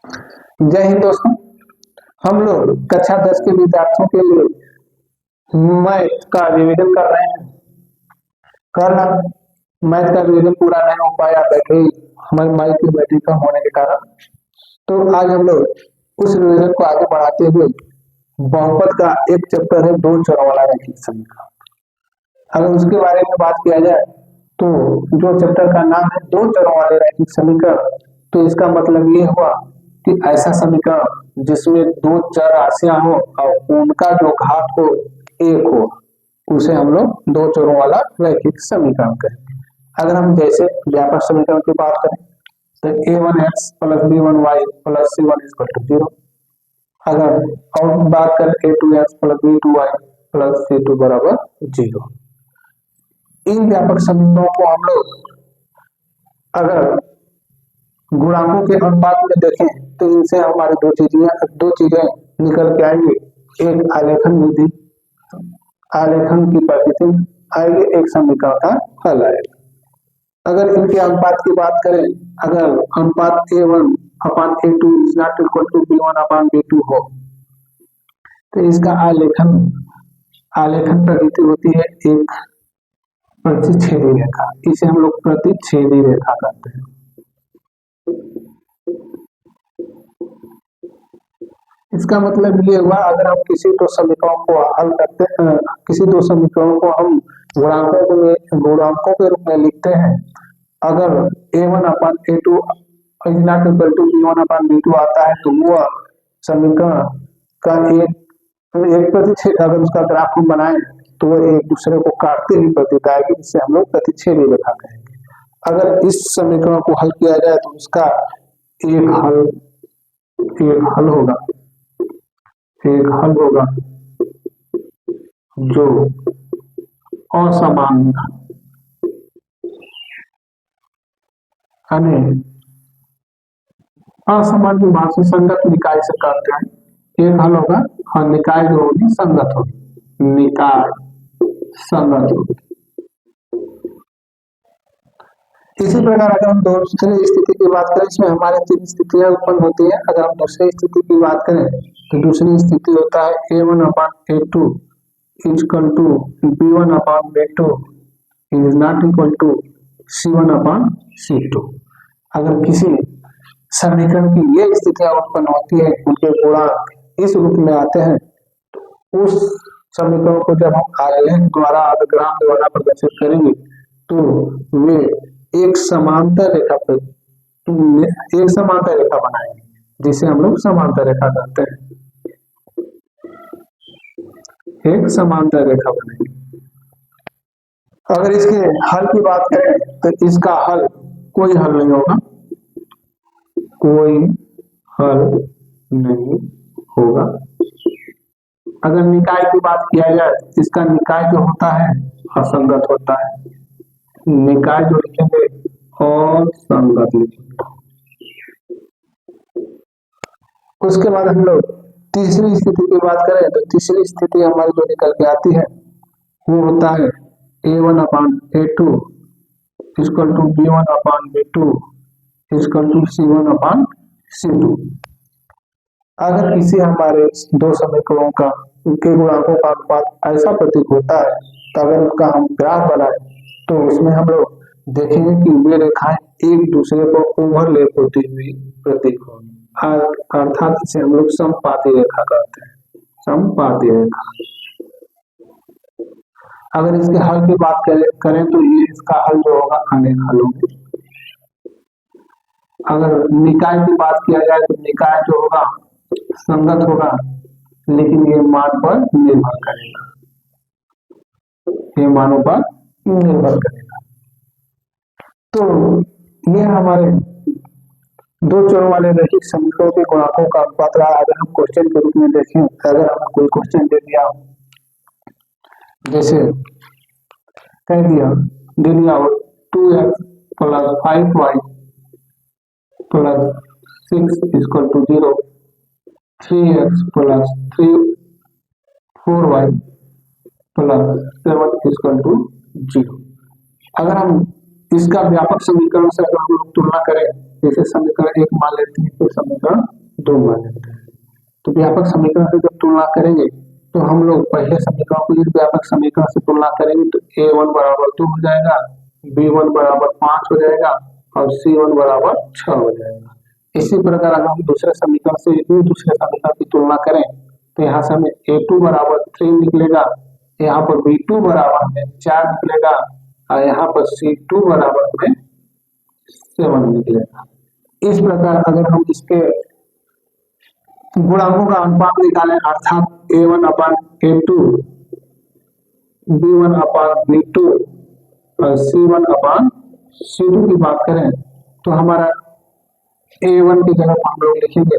जय हिंद दोस्तों। हम लोग कक्षा 10 के विद्यार्थियों के लिए मैथ का रिवीजन कर रहे हैं। कल मैथ का रिवीजन पूरा नहीं हो पाया, बैटरी हमारी माइक की बैटरी कम होने के कारण। तो आज हम लोग उस रिवीजन को आगे बढ़ाते हुए बहुपद का एक चैप्टर है, दो चरों वाला रैखिक समीकरण। अगर उसके बारे में बात किया जाए तो जो चैप्टर का नाम है दो चरों वाले रैखिक समीकरण, तो इसका मतलब ये हुआ कि ऐसा समीकरण जिसमें दो चर राशियां हो और उनका जो घात हो एक हो, उसे हम लोग दो चरों वाला रैखिक समीकरण कहेंगे। अगर हम जैसे व्यापक समीकरण की बात करें तो a1x plus b1y plus c1 equal to 0। अगर और बात करें a2x plus b2y plus c2 बराबर 0। इन व्यापक समीकरणों को हम लोग अगर गुणांकों के अनुपात में देखें तो इनसे हमारी दो चीजें निकल के आएंगी। एक आलेखन विधि, आलेखन की पद्धति आएगी, एक समीकरण का हल आएगा। अगर इनके अनुपात की बात करें, अगर अनुपात a1 upon a2 is not equal to b1 upon b2 हो तो इसका आलेखन पद्धति होती है एक प्रतिच्छेदी रेखा। इसे हम लोग प्रतिच्छेदी रेखा कहते हैं। इसका मतलब ये हुआ, अगर हम किसी दो समीकरणों को हल करते हैं, किसी दो समीकरणों को हम गुणांकों के रूप में लिखते हैं, अगर a1 upon a2 is not equal to b1 upon b2 आता है तो वो समीकरण का एक प्रतिच्छेद, अगर उसका ग्राफ हम बनाए तो वो एक दूसरे को काटते हुए प्रतीक आएगी, जिसे हम लोग प्रतिच्छेदी रेखा कहेंगे। अगर इस समीकरण को हल किया जाए तो उसका एक हल होगा जो असमान असमान विभाग से संगत निकाय से करते हैं। एक हल होगा और निकाय जो होगी संगत होगी, निकाय संगत होगी। इसी प्रकार अगर हम दूसरी स्थिति की बात करें, इसमें हमारे तीन स्थितियां उत्पन्न होती है। अगर हम दूसरी स्थिति की बात करें तो दूसरी स्थिति होता है a1 upon a2 equal to b1 upon b2 is not equal to c1 upon c2। अगर किसी समीकरण की ये स्थितियां उत्पन्न होती है, उनके गुणांक इस रूप में आते हैं, तो उस समीकरण को जब हम आलेख द्वारा अधिग्राम द्वारा प्रदर्शित करेंगे तो वे एक समांतर रेखा बनाएंगे, जिसे हम लोग समांतर रेखा कहते हैं। एक समांतर रेखा बनेगी। अगर इसके हल की बात करें तो इसका हल कोई हल नहीं होगा, कोई हल नहीं होगा। अगर निकाय की बात किया जाए, इसका निकाय जो होता है असंगत होता है। निकाय जो लिखेंगे और संगत लिखेंगे। उसके बाद हम लोग तीसरी स्थिति की बात करें तो तीसरी स्थिति हमारी जो निकल के आती है वो होता है a1 upon a2 equal to b1 upon b2 equal to c1 upon c2। अगर किसी हमारे दो समीकरणों का उनके गुणांकों का अनुपात ऐसा प्रतीक होता है तो अगर उसका हम ग्राफ बनाए तो उसमें हम लोग देखेंगे कि वे रेखाएं एक दूसरे को ओवरलैप होती हुई प्रतीक होंगी, अर्थात इसे हम लोग समपाती रेखा कहते हैं, समपाती रेखा। अगर इसके हल की बात करें तो ये इसका हल जो होगा अनेक हल होंगे। अगर निकाय की बात किया जाए तो निकाय जो होगा संगत होगा, लेकिन ये मान पर निर्भर करेगा, ये मानों पर निर्भर करेगा। तो ये हमारे दो चरों वाले रैखिक समीकरणों के गुणांकों का अनुपात रहा। अगर हम क्वेश्चन के रूप में देखें, अगर हमें कोई क्वेश्चन दे दिया, जैसे कह दिया 2x plus 5y plus 6 equal to 0, 3x plus 4y plus 7 equal to 0। अगर हम इसका व्यापक समीकरण से अगर हम लोग तुलना करें, जैसे समीकरण एक मान लेते हैं, तो समीकरण 2 मान लेते हैं। तो व्यापक समीकरण से जब तुलना करेंगे तो हम लोग पहले समीकरण को यदि व्यापक समीकरण से तुलना करेंगे तो a1 बराबर 2 हो जाएगा, b1 बराबर 5 हो जाएगा और c1 बराबर 6 हो जाएगा। इसी प्रकार अगर हम दूसरे समीकरण से दूसरे समीकरण की तुलना करें तो यहाँ से हमें a2 बराबर 3 निकलेगा, यहाँ पर b2 बराबर में 4 निकलेगा और यहाँ पर c2 बराबर में 7 निकलेगा। इस प्रकार अगर हम इसके गुणांकों का अनुपात निकालें अर्थात a1 upon a2, b1 upon b2 और c1 अपान c2 की बात करें तो हमारा a1 की जगह पर हम लोग लिखेंगे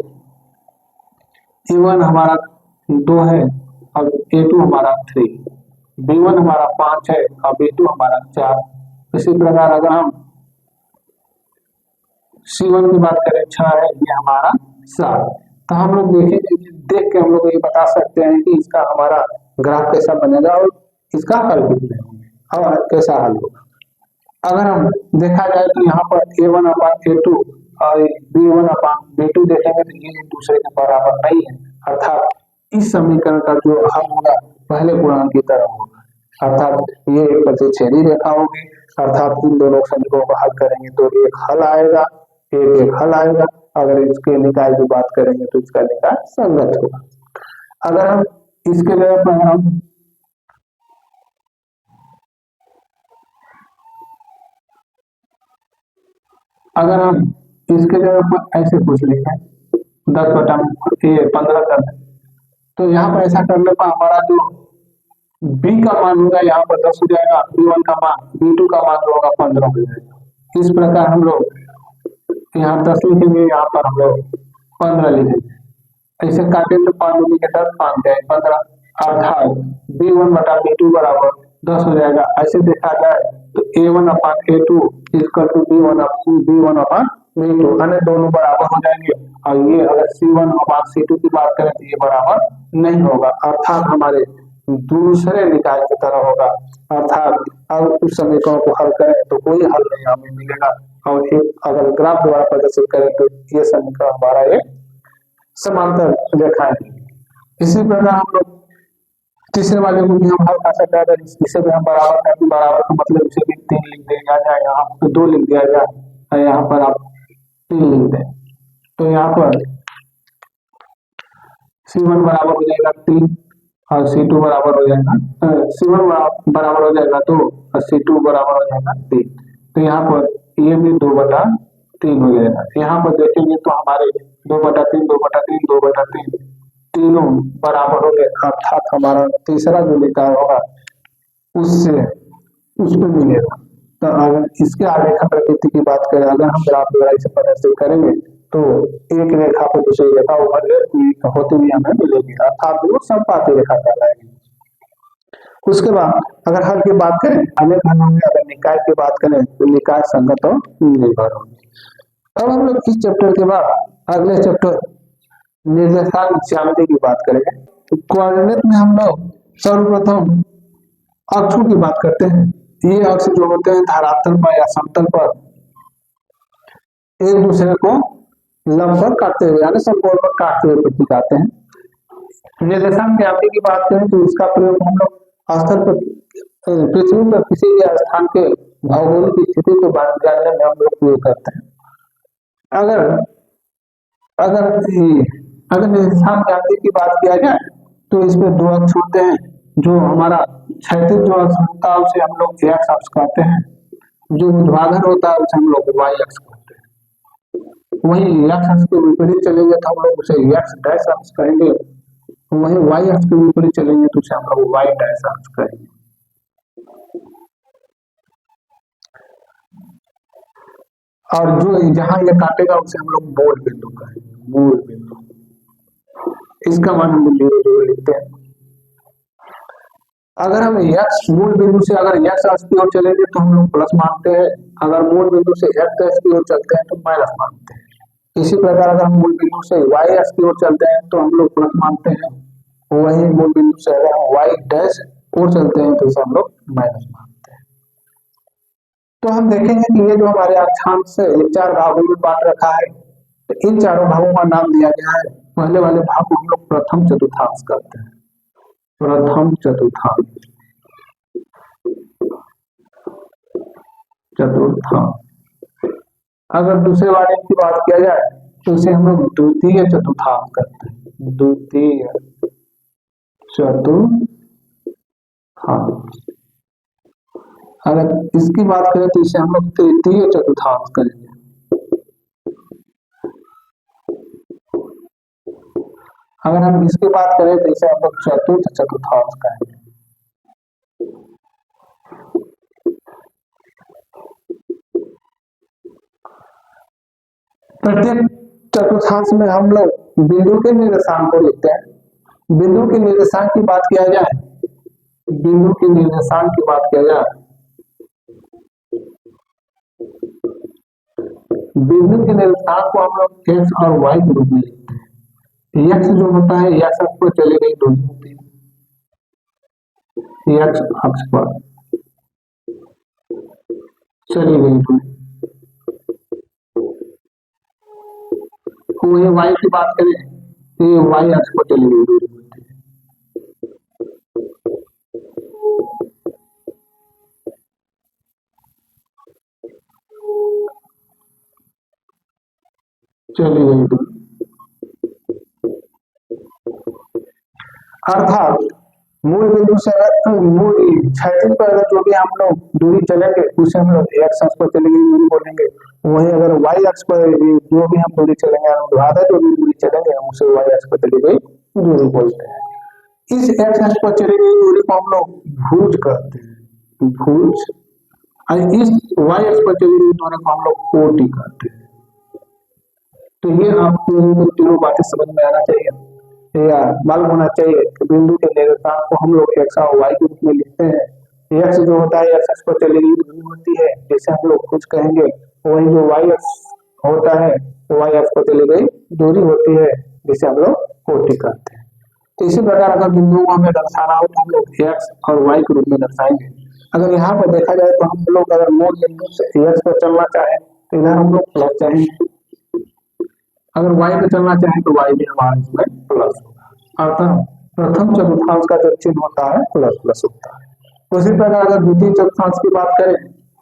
a1 हमारा 2 है और a2 हमारा 3, b1 हमारा 5 है और b2 हमारा 4। इसी प्रकार अगर हम c1 की बात करें 6 है, ये हमारा 7। तो हम लोग देखेंगे, देख के हम लोग ये बता सकते हैं कि इसका हमारा ग्राफ कैसा बनेगा और इसका हल कितने होंगे और कैसा हल होगा। अगर हम देखा जाए तो यहाँ पर a1 अपान a2 और b1 अपान b2 देखेंगे तो ये एक दूसरे के बराबर नहीं है, अर्थात इस समीकरण का जो हल होगा पहले गुणांक की तरह होगा, अर्थात ये एक प्रतिच्छेदी रेखा होगी, अर्थात इन दोनों समीकरणों को हल करेंगे तो एक हल आएगा, एक हल आएगा। अगर इसके निकाय की बात करेंगे तो इसका निकाय संगत होगा। अगर हम इसके जगह पर हम इसके जगह पर ऐसे पूछ लेंगे 10/15 कर दें तो यहाँ पर ऐसा करने पर हमारा जो b का मान होगा यहाँ पर 10 हो जाएगा, b1 का मान b2 का मान जो होगा 15 हो जाएगा। इस प्रकार हम लोग यहाँ 10 लिखेंगे, यहाँ पर हम लोग 15 लिखेंगे, ऐसे काटे तो 5 दूनी के 10 5 जाए 15, अर्थात b1 बटा b2 बराबर 10 हो जाएगा। ऐसे देखा जाए तो a1 upon a2 equal to b1 upon b2, अन्य दोनों बराबर हो जाएंगे और ये अगर c1 अपान c2 की बात करें तो ये बराबर नहीं होगा, अर्थात हमारे दूसरे निकाय की तरह होगा। अर्थात अब उस समीकरण को हल करें तो कोई हल नहीं हमें मिलेगा और एक अगर ग्राफ द्वारा प्रदर्शित करें तो ये समीकरण हमारा एक समांतर रेखा है। इसी प्रकार हम लोग तीसरे वाले को भी हम हल कर सकते हैं, इसे भी हम बराबर करके बराबर का मतलब इसे भी 3 लिख दिया जाए, यहाँ पर 2 लिख दिया जाए, यहाँ पर आप 3 लिख दें तो यहाँ पर c1 बराबर हो जाएगा 3 और c2 बराबर हो जाएगा c1 बराबर हो जाएगा 2 और c2 बराबर हो जाएगा 3। तो यहाँ पर ये भी 2/3 हो जाएगा। यहाँ पर देखेंगे तो हमारे 2/3 2/3 2/3 तीनों बराबर हो गए, अर्थात हमारा तीसरा जो निकाय होगा उसमें मिलेगा। तो अगर इसके आलेखन प्रकृति की बात करें, अगर हम ग्राफ द्वारा इसे प्रदर्शित करेंगे तो एक रेखा को दूसरी रेखा ओवरलैप होती हुई हमें मिलेगी, अर्थात वो समपाती रेखा कहलाएगी। उसके बाद अगर हल की बात करें अनेक हलों में, अगर निकाय की बात करें तो निकाय संगत और निर्भर होगी। अब हम लोग इस चैप्टर के बाद अगले चैप्टर निर्देशांक ज्यामिति की बात करेंगे। तो कोऑर्डिनेट में हम लोग सर्वप्रथम अक्षों की बात करते हैं। ये अक्ष जो होते हैं धरातल पर या समतल पर एक दूसरे को लंब पर काटते हुए यानी समकोण पर काटते हुए प्रतीक आते हैं। निर्देशांक ज्यामिति की बात करें तो इसका प्रयोग हम लोग स्थल पर पृथ्वी पर किसी भी स्थान के भौगोलिक स्थिति को जानने में हम लोग प्रयोग करते हैं। अगर निर्देशांक ज्यामिति की बात किया जाए तो इसमें 2 अक्ष होते हैं। जो हमारा क्षैतिज जो अक्ष होता है उसे हम लोग x अक्ष कहते हैं, जो ऊर्ध्वाधर होता है उसे हम लोग y अक्ष कहते हैं। वही x अक्ष के विपरीत चलेंगे तो हम लोग उसे x डैश अक्ष कहेंगे, वही y अक्ष के विपरीत चलेंगे तो उसे हम लोग y डैश अक्ष कहेंगे। और जो जहां ये काटेगा उसे हम लोग मूल बिंदु कहेंगे, मूल बिंदु। इसका मान हम 0 लिखते हैं। अगर हम x मूल बिंदु से अगर x अक्ष की ओर चलेंगे तो हम लोग प्लस मानते हैं, अगर मूल बिंदु से x अक्ष की ओर चलते हैं तो माइनस मानते हैं। इसी प्रकार अगर हम मूल बिंदु से y अक्ष की ओर चलते हैं तो हम लोग प्लस मानते हैं, वही मूल बिंदु से अगर हम y डैश ओर चलते हैं तो इसे हम लोग माइनस मानते हैं। तो हम देखेंगे कि ये जो हमारे अक्षांश से 4 भागों में बांट रखा है, तो इन चारों भागों का नाम दिया गया है। पहले वाले भाग को हम लोग प्रथम चतुर्थांश कहते हैं, प्रथम चतुर्थांश, चतुर्थांश। अगर दूसरे वाले की बात किया जाए तो इसे हम लोग द्वितीय चतुर्थांश कहते हैं, द्वितीय चतुर्थांश। अगर इसकी बात करें तो इसे हम लोग तृतीय चतुर्थांश करेंगे। अगर हम इसकी बात करें तो इसे हम लोग चतुर्थ चतुर्थांश कहेंगे। प्रत्येक चतुर्थांश में हम लोग बिंदु के निर्देशांक को लिखते हैं। बिंदु के निर्देशांक की बात किया जाए, बिंदु के निर्देशांक की बात किया जाए, बिंदु के निर्देशांक को हम लोग एक्स और वाई के रूप में लिखते हैं। एक्स जो होता है एक्स अक्ष पर चली गई दूरी होती है, एक्स अक्ष पर चली गई दूरी। तो ये वाई की बात करें तो ये वाई अक्ष पर चली गई दूरी होती है। चली गई दूरी अर्थात मूल बिंदु से मूल क्षैतिज पर अगर जो भी हम लोग दूरी चलेंगे उसे हम लोग एक्स अक्ष पर चली गई दूरी बोलेंगे। वहीं अगर वाई अक्ष पर जो भी हम दूरी चलेंगे, आधा जो भी दूरी चलेंगे हम उसे वाई अक्ष पर चली गई दूरी बोलते हैं। इस एक्स अक्ष पर चली गई दूरी को हम लोग भुज कहते हैं, भुज। और इस वाई अक्ष पर चली गई दूरी को हम लोग कोटि कहते हैं। तो ये आपको तीनों बातें समझ में आना चाहिए या मालूम होना चाहिए कि बिंदु के निर्देशांक को हम लोग एक्स और वाई के रूप में लिखते हैं। एक्स जो होता है एक्स अक्ष पर चली गई दूरी होती है, जैसे हम लोग कुछ कहेंगे। वही जो वाई अक्ष होता है तो वाई अक्ष पर चली गई दूरी होती है, जिसे हम लोग कोटि कहते हैं। तो इसी प्रकार अगर बिंदुओं को हमें दर्शाना हो तो हम लोग एक्स और वाई के रूप में दर्शाएंगे। अगर यहाँ पर देखा जाए तो हम लोग अगर मूल बिंदु से एक्स पर चलना चाहे तो इधर हम लोग प्लस चाहेंगे, अगर वाई पे चलना चाहे तो वाई भी हमारा इसमें प्लस होगा। अर्थात प्रथम चतुर्थांश का जो चिन्ह होता है प्लस प्लस होता है। उसी प्रकार अगर द्वितीय चतुर्थांश की बात करें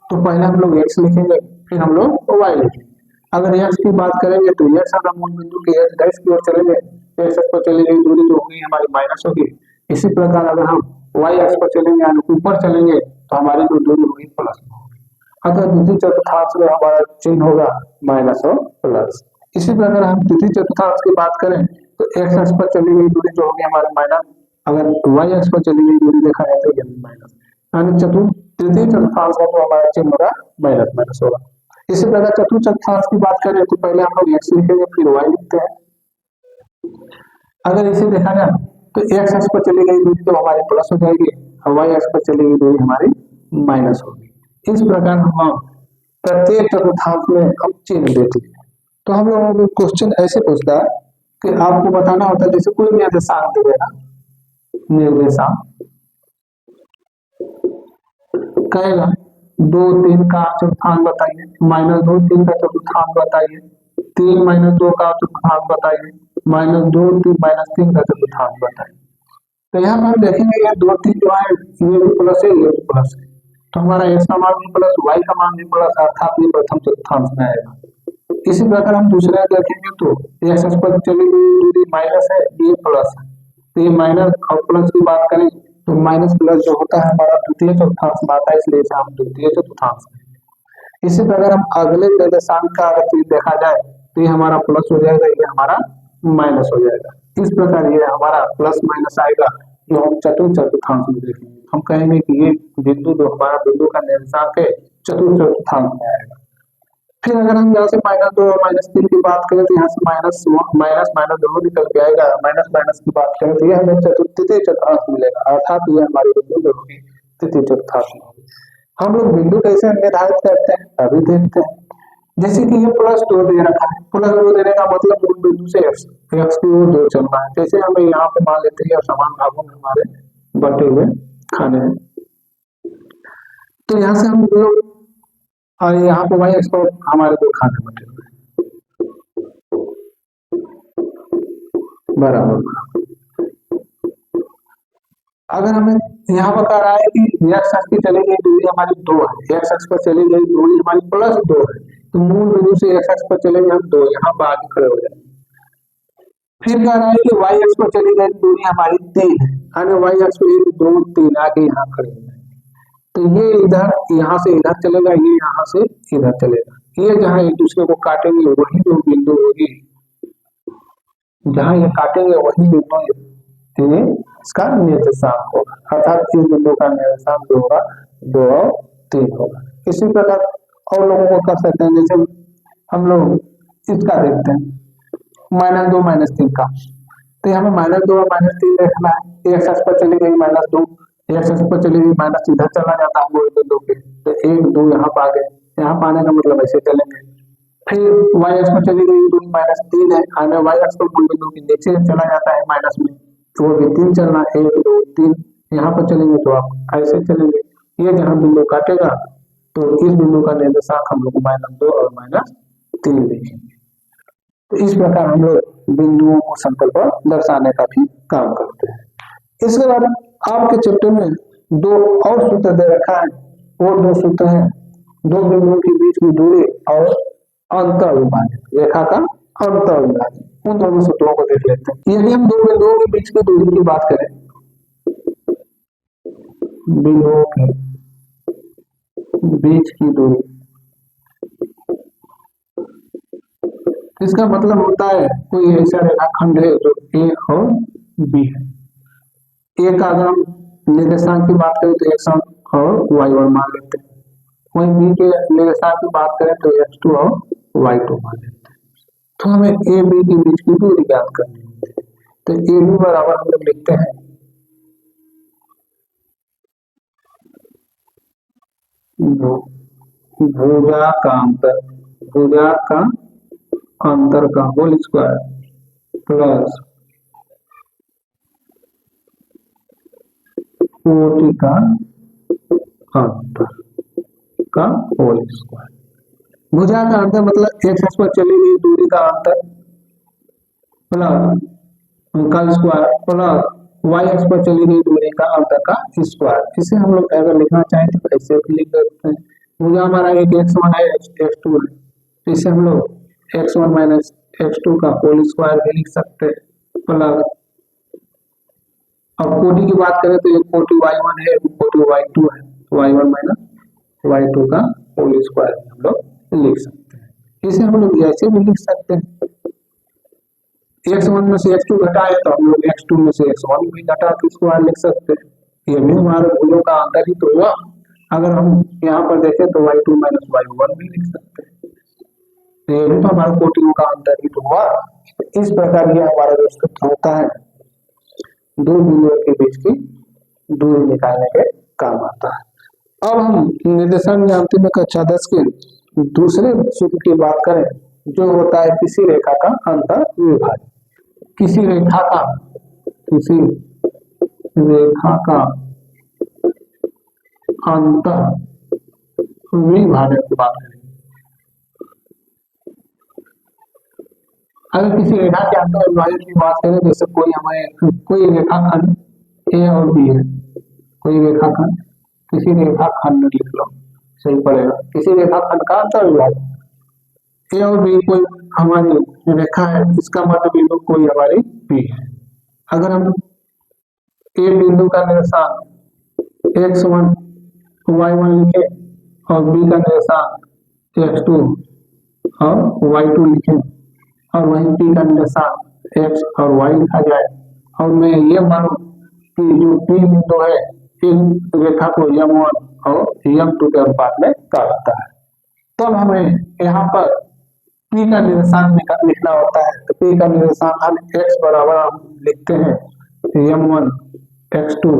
तो पहले हम लोग एक्स लिखेंगे, फिर हम लोग वाई लिखेंगे। अगर एक्स की बात करेंगे तो एक्स अगर मूल बिंदु के एक्स डैश की ओर चलेंगे, एक्स अक्ष पर चली गई दूरी जो होगी हमारी माइनस होगी। इसी प्रकार अगर हम वाई अक्ष पर चलेंगे यानी ऊपर चलेंगे तो हमारी जो दूरी होगी प्लस होगी। अतः द्वितीय चतुर्थांश में हमारा चिन्ह होगा माइनस और प्लस। इसी प्रकार हम तृतीय चतुर्थांश की बात करें तो एक्स अक्ष पर चली गई दूरी जो होगी हमारा माइनस, अगर वाई अक्ष पर चली गई दूरी देखा जाए तो माइनस, यानी तृतीय चतुर्थांश में तो हमारा चिन्ह होगा माइनस माइनस होगा। इसी प्रकार चतुर्थ चतुर्थांश की बात करें तो पहले हम लोग एक्स लिखेंगे फिर वाई लिखते हैं। अगर इसे देखा जाए तो एक्स अक्ष पर चली गई दूरी तो हमारी प्लस हो जाएगी और वाई अक्ष पर चली गई दूरी हमारी माइनस होगी। इस प्रकार हम प्रत्येक चतुर्थांश में हम चिन्ह देते हैं। तो हम लोगों को क्वेश्चन ऐसे पूछता है कि आपको बताना होता है, जैसे कोई निर्देशांक दे देना, निर्देशांक कहेगा 2 3 का चतुर्थांश बताइए, -2 3 का चतुर्थांश बताइए, 3 -2 का चतुर्थांश बताइए, -2 3 -3 का चतुर्थांश बताइए। तो यहाँ पर हम देखेंगे ये 2 3 जो है ये भी प्लस है ये भी प्लस है, तो हमारा एक्स का मान भी प्लस वाई का मान भी प्लस, अर्थात ये प्रथम चतुर्थांश में आएगा। इसी प्रकार हम दूसरा देखेंगे तो एक्स अक्ष पर चली गई दूरी माइनस है, ये प्लस है, तो ये माइनस और प्लस की बात करें तो माइनस प्लस जो होता है हमारा द्वितीय चतुर्थांश में आता है, इसलिए इसे हम द्वितीय चतुर्थांश। इसी प्रकार हम अगले निर्देशांक का अगर चीज देखा जाए तो ये हमारा प्लस हो जाएगा, ये हमारा माइनस हो जाएगा। इस प्रकार ये हमारा प्लस माइनस आएगा जो हम चतुर्थ चतुर्थांश में देखेंगे। हम कहेंगे कि ये बिंदु जो हमारा बिंदु का निर्देशांक है चतुर्थ चतुर्थांश में आएगा। फिर अगर हम यहाँ से -2 और -3 की बात करें तो यहाँ से माइनस माइनस दोनों निकल के आएगा, माइनस माइनस की बात करें तो ये हमें तृतीय चतुर्थांश मिलेगा, अर्थात ये हमारी बिंदु जो होगी तृतीय चतुर्थांश में होगी। हम लोग बिंदु कैसे निर्धारित करते हैं अभी देखते हैं। जैसे कि ये +2 दे रखा है, +2 देने का मतलब मूल बिंदु से एक्स की ओर 2 चलना है। जैसे हमें यहाँ पे मान लेते हैं समान भागों में हमारे बटे हुए खाने हैं, तो यहाँ से हम लोग और यहाँ पे वाई अक्ष पर हमारे 2 खाने बटे हुए हैं। बराबर। अगर हमें यहाँ पर कह रहा है कि एक्स अक्ष की चली गई दूरी हमारी 2 है, एक्स अक्ष पर चली गई दूरी हमारी +2 है, तो मूल बिंदु से एक्स अक्ष पर चलेंगे हम 2, यहाँ पर आगे खड़े हो जाए। फिर कह रहा है कि वाई अक्ष पर चली गई दूरी हमारी 3 है, यानी वाई अक्ष पर 1 2 3 आके यहाँ खड़े हो जाए, तो ये इधर यहाँ से इधर चलेगा, ये यहाँ से इधर चलेगा, ये जहाँ एक दूसरे को काटेंगे वही जो बिंदु होगी, जहाँ ये काटेंगे वही बिंदु ये इसका निर्देशांक होगा, अर्थात इस बिंदु का निर्देशांक जो होगा 2 और 3 होगा। इसी प्रकार और लोगों को कर सकते हैं, जैसे हम लोग इसका देखते हैं -2 -3 का, तो यहाँ पे -2 और -3 देखना है। एक्स अक्ष पर चली गई -2, एक्स अक्ष पर चली गई माइनस, इधर चला जाता है मूल बिंदु पे, तो 1 2 यहाँ पर आ गए, यहाँ पर आने का मतलब ऐसे चलेंगे। फिर वाई अक्ष पर चली गई दूरी -3 है, आने वाई अक्ष पर मूल बिंदु के नीचे चला जाता है माइनस में, तो वो भी 3 चलना, 1 2 3, यहाँ पर चलेंगे तो आप ऐसे चलेंगे, ये जहाँ बिंदु काटेगा तो इस बिंदु का निर्देशांक हम लोग -2 और -3 लिखेंगे। तो इस प्रकार हम लोग बिंदुओं को समतल पर दर्शाने का भी काम करते हैं। इसके बाद आपके चैप्टर में 2 और सूत्र दे रखा है, वो 2 सूत्र हैं, 2 बिंदुओं के बीच की दूरी और अंतर विभाजन, रेखा का अंतर विभाजन, उन दोनों सूत्रों को देख लेते हैं। यदि हम 2 बिंदुओं के बीच की दूरी की बात करें, बिंदुओं के बीच की दूरी, इसका मतलब होता है कोई ऐसा रेखाखंड है जो ए और बी है। ए का अगर हम निर्देशांक की बात करें तो x1 और y1 मान लेते हैं, वहीं बी के निर्देशांक की बात करें तो x2 और y2 मान लेते हैं। तो हमें ए बी के बीच की दूरी ज्ञात करनी होती है, तो ए बी बराबर हम लोग लिखते हैं भुजा का अंतर का होल स्क्वायर प्लस कोटि का अंतर का होल स्क्वायर। भुजा का अंतर मतलब एक्स अक्ष पर चली गई दूरी का अंतर प्लस का स्क्वायर प्लस वाई अक्ष पर चली गई दूरी का अंतर का स्क्वायर। इसे हम लोग अगर लिखना चाहें तो ऐसे भी लिख सकते हैं। भुजा हमारा एक x1 है, x2 है, तो इसे हम लोग x1 माइनस x2 का होल स्क्वायर भी लिख सकते हैं प्लस, अब कोटि की बात करें तो एक कोटि y1 है, एक कोटि y2 है, y1 माइनस y2 का होल स्क्वायर हम लोग लिख सकते हैं। इसे हम लोग ऐसे भी लिख सकते हैं, x1 में से x2 घटाए तो हम लोग x2 में से x1 भी घटा के स्क्वायर लिख सकते हैं। ये भी हमारे भुजों का अंतर ही तो हुआ। अगर हम यहाँ पर देखें तो y2 माइनस y1 भी लिख सकते हैं, ये भी तो हमारे कोटियों का अंतर ही तो हुआ। इस प्रकार ये हमारा जो सूत्र होता है 2 बिंदुओं के बीच की दूरी निकालने के काम आता है। अब हम निर्देशांक ज्यामिति में कक्षा 10 के दूसरे सूत्र की बात करें, जो होता है किसी रेखा का अंतर विभाजन। किसी रेखा का अंतर विभाजन की बात करें, अगर किसी रेखा के अंतर विभाजन की बात करें, जैसे कोई रेखाखंड ए और बी है, कोई रेखाखंड, किसी रेखाखंड लिख लो सही पड़ेगा, किसी रेखाखंड का अंतर विभाजन ए और बी कोई हमारी रेखा है, इसका मध्य बिंदु कोई हमारी बी है। अगर हम ए बिंदु का निर्देशांक x1 y1 लिखे और बी का निर्देशांक x2 और y2 लिखे और वहीं पी का निर्देशांक x और y लिखा जाए, और मैं ये मानूं कि जो पी बिंदु है इन रेखा को m1 और m2 के अनुपात में काटता है, तब हमें यहाँ पर P का निर्देशांक लिखना होता है। तो P का निर्देशांक हम x बराबर हम लिखते हैं m1 x2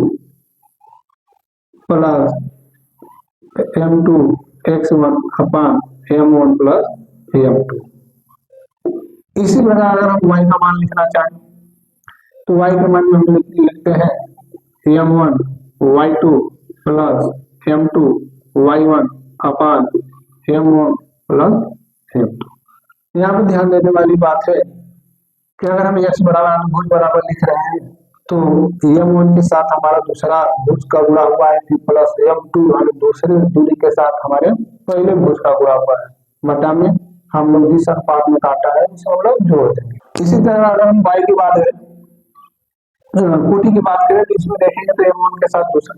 plus m2 x1 अपान m1 प्लस m2। इसी प्रकार अगर हम y का मान लिखना चाहें तो y के मान में हम लिखते हैं m1 y2 plus m2 y1 अपान m1 प्लस m2। यहाँ पे ध्यान देने वाली बात है कि अगर हम x बराबर भुज बराबर लिख रहे हैं तो m1 के साथ हमारा दूसरा भुज का गुणा हुआ है फिर प्लस m2 हमारे दूसरे दूरी के साथ हमारे पहले भुज का गुणा हुआ है बटा में हम लोग जिस अनुपात में काटा है उसे हम लोग जोड़ देंगे। इसी तरह अगर हम y की बात करें कोटि की बात करें तो इसमें देखेंगे तो m1 के साथ दूसरा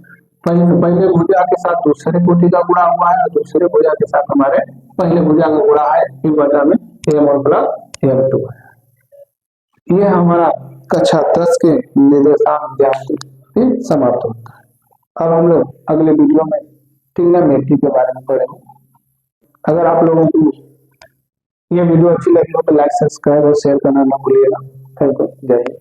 पहले भुजा के साथ दूसरे कोटि का गुणा हुआ है दूसरे भुजा के साथ हमारे पहले भुजा का गुणा है फिर बटा में m1 प्लस m2 है। ये हमारा कक्षा 10 के निर्देशांक ज्यामिति समाप्त होता है। अब हम लोग अगले वीडियो में ट्रिग्नोमेट्री के बारे में पढ़ेंगे। अगर आप लोगों को ये वीडियो अच्छी लगी हो तो लाइक सब्सक्राइब और शेयर करना ना भूलिएगा। Thank you. जय हिंद।